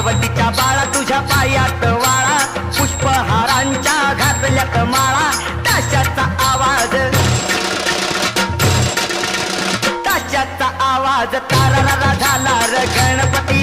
पार्वतीच्या बाळा तुझ्या पायात वाळा, पुष्पहारांच्या घातल्यात माळा, ताशाचा आवाज ताशाचा आवाज तारारा झाला र गणपती